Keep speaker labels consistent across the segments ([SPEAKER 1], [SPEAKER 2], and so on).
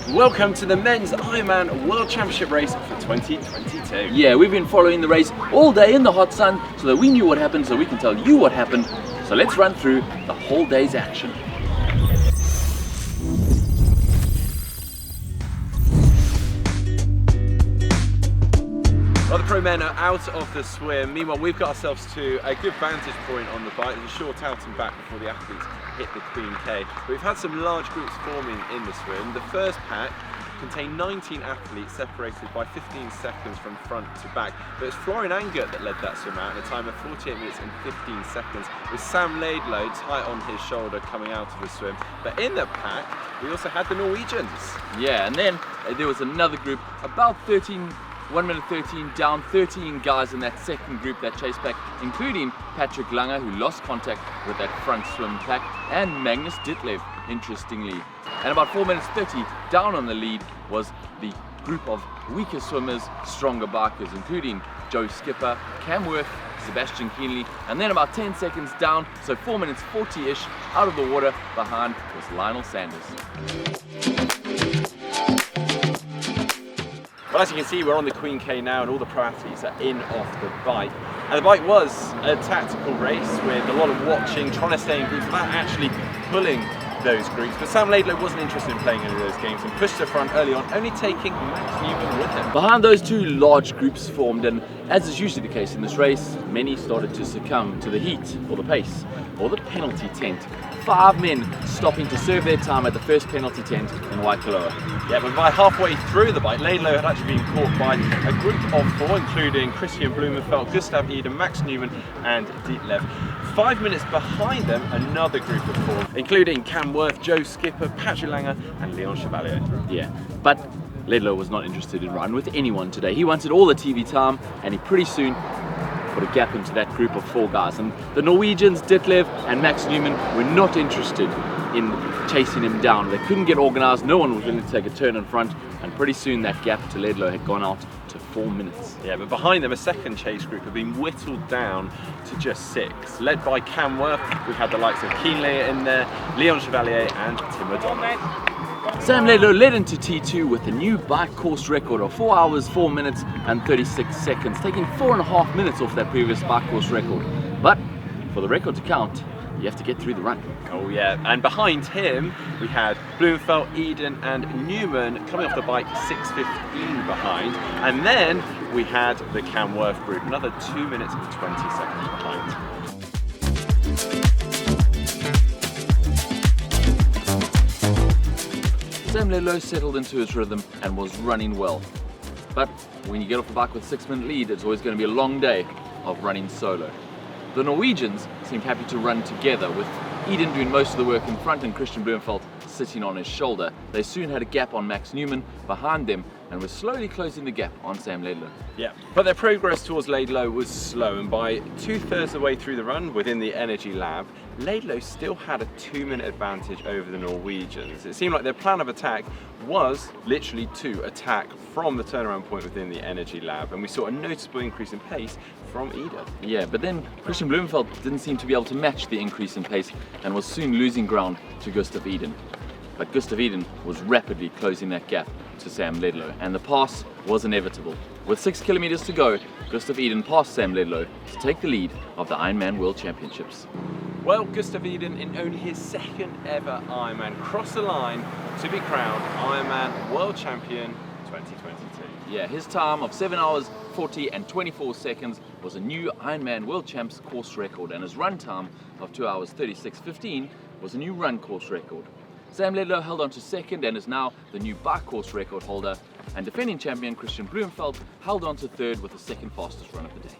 [SPEAKER 1] Welcome to the men's Ironman World Championship race for 2022.
[SPEAKER 2] Yeah, we've been following the race all day in the hot sun so that we knew what happened, so we can tell you what happened. So let's run through the whole day's action.
[SPEAKER 1] Well, the pro men are out of the swim. Meanwhile, we've got ourselves to a good vantage point on the bike. There's a short out and back before the athletes hit the Queen K. But we've had some large groups forming in the swim. The first pack contained 19 athletes separated by 15 seconds from front to back. But it's Florian Angert that led that swim out in a time of 48 minutes and 15 seconds, with Sam Laidlow tight on his shoulder coming out of the swim. But in the pack, we also had the Norwegians.
[SPEAKER 2] Yeah, and then there was another group, about 1 minute 13 down, 13 guys in that second group that chased back, including Patrick Lange, who lost contact with that front swim pack, and Magnus Ditlev, interestingly. And about 4 minutes 30 down on the lead was the group of weaker swimmers, stronger bikers, including Joe Skipper, Cam Worth, Sebastian Kienle, and then about 10 seconds down, so 4 minutes 40-ish, out of the water behind was Lionel Sanders.
[SPEAKER 1] Well, as you can see, we're on the Queen K now and all the pro athletes are in off the bike. And the bike was a tactical race with a lot of watching, trying to stay in groups without actually pulling those groups. But Sam Laidlow wasn't interested in playing any of those games and pushed to the front early on, only taking Max Newman with him.
[SPEAKER 2] Behind those two large groups formed, and as is usually the case in this race, many started to succumb to the heat or the pace or the penalty tent. 5 men stopping to serve their time at the first penalty tent in Waikoloa.
[SPEAKER 1] Yeah, but by halfway through the bike, Laidlow had actually been caught by a group of 4, including Christian Blumenfeld, Gustav Iden, Max Newman and Ditlev. 5 minutes behind them, another group of 4, including Cam Worth, Joe Skipper, Patrick Lange and Leon Chevalier.
[SPEAKER 2] Yeah, but Laidlow was not interested in riding with anyone today. He wanted all the TV time, and he pretty soon put a gap into that group of 4 guys. And the Norwegians, Ditlev and Max Newman, were not interested in chasing him down. They couldn't get organized, no one was willing to take a turn in front, and pretty soon that gap to Laidlow had gone out to 4 minutes.
[SPEAKER 1] Yeah, but behind them a second chase group had been whittled down to just 6. Led by Cam Worth, we had the likes of Kienle in there, Leon Chevalier and Tim O'Donnell.
[SPEAKER 2] Sam Laidlow led into T2 with a new bike course record of 4 hours, 4 minutes and 36 seconds, taking 4.5 minutes off that previous bike course record. But for the record to count, you have to get through the run.
[SPEAKER 1] Oh yeah, and behind him we had Blumenfeld, Eden and Newman coming off the bike 6:15 behind. And then we had the Cam Worth group, another 2 minutes and 20 seconds behind.
[SPEAKER 2] Sam Laidlow settled into his rhythm and was running well. But when you get off the bike with a 6-minute lead, it's always going to be a long day of running solo. The Norwegians seemed happy to run together, with Eden doing most of the work in front and Christian Blumenfeld sitting on his shoulder. They soon had a gap on Max Newman behind them and were slowly closing the gap on Sam Laidlow.
[SPEAKER 1] Yeah, but their progress towards Laidlow was slow, and by 2/3 of the way through the run within the energy lab, Laidlow still had a 2-minute advantage over the Norwegians. It seemed like their plan of attack was literally to attack from the turnaround point within the energy lab, and we saw a noticeable increase in pace from Eden.
[SPEAKER 2] Yeah, but then Christian Blumenfeld didn't seem to be able to match the increase in pace and was soon losing ground to Gustav Iden. But Gustav Iden was rapidly closing that gap to Sam Laidlow, and the pass was inevitable. With 6 kilometers to go, Gustav Iden passed Sam Laidlow to take the lead of the Ironman World Championships.
[SPEAKER 1] Well, Gustav Iden, in only his 2nd ever Ironman, crossed the line to be crowned Ironman World Champion 2022.
[SPEAKER 2] Yeah, his time of 7 hours, 40 and 24 seconds was a new Ironman World Champs course record, and his run time of 2 hours, 36:15 was a new run course record. Sam Laidlow held on to 2nd and is now the new bike course record holder, and defending champion Christian Blumenfeld held on to 3rd with the 2nd fastest run of the day.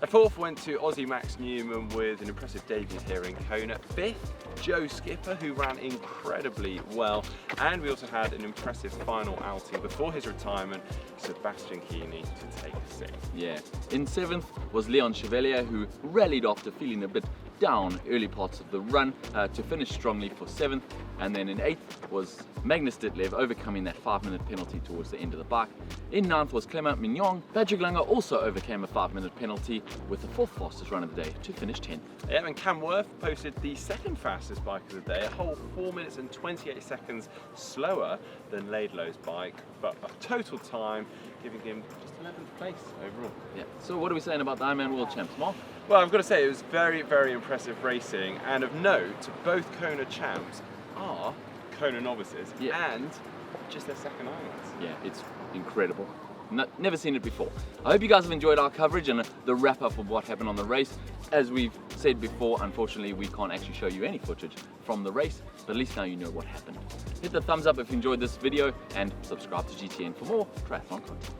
[SPEAKER 1] A 4th went to Aussie Max Newman with an impressive debut here in Kona. 5th, Joe Skipper, who ran incredibly well. And we also had an impressive final outing before his retirement, Sebastian Kienle to take 6th.
[SPEAKER 2] Yeah. In 7th was Leon Chevalier, who rallied after feeling a bit down early parts of the run to finish strongly for 7th, and then in 8th was Magnus Ditlev, overcoming that 5-minute penalty towards the end of the bike. In 9th was Clement Mignon. Patrick Lange also overcame a 5-minute penalty with the 4th fastest run of the day to finish 10th.
[SPEAKER 1] Yeah, and Cam Worth posted the 2nd fastest bike of the day, a whole 4 minutes and 28 seconds slower than Laidlow's bike, but a total time giving him just 11th place overall.
[SPEAKER 2] Yeah. So what are we saying about the Ironman World Champs, Mark?
[SPEAKER 1] Well, I've got to say it was very, very impressive racing, and of note, both Kona champs are Kona novices,
[SPEAKER 2] Yeah.
[SPEAKER 1] and just their second Ironmans.
[SPEAKER 2] Yeah, it's incredible. Never seen it before. I hope you guys have enjoyed our coverage and the wrap up of what happened on the race. As we've said before, unfortunately we can't actually show you any footage from the race, but at least now you know what happened. Hit the thumbs up if you enjoyed this video and subscribe to GTN for more triathlon content.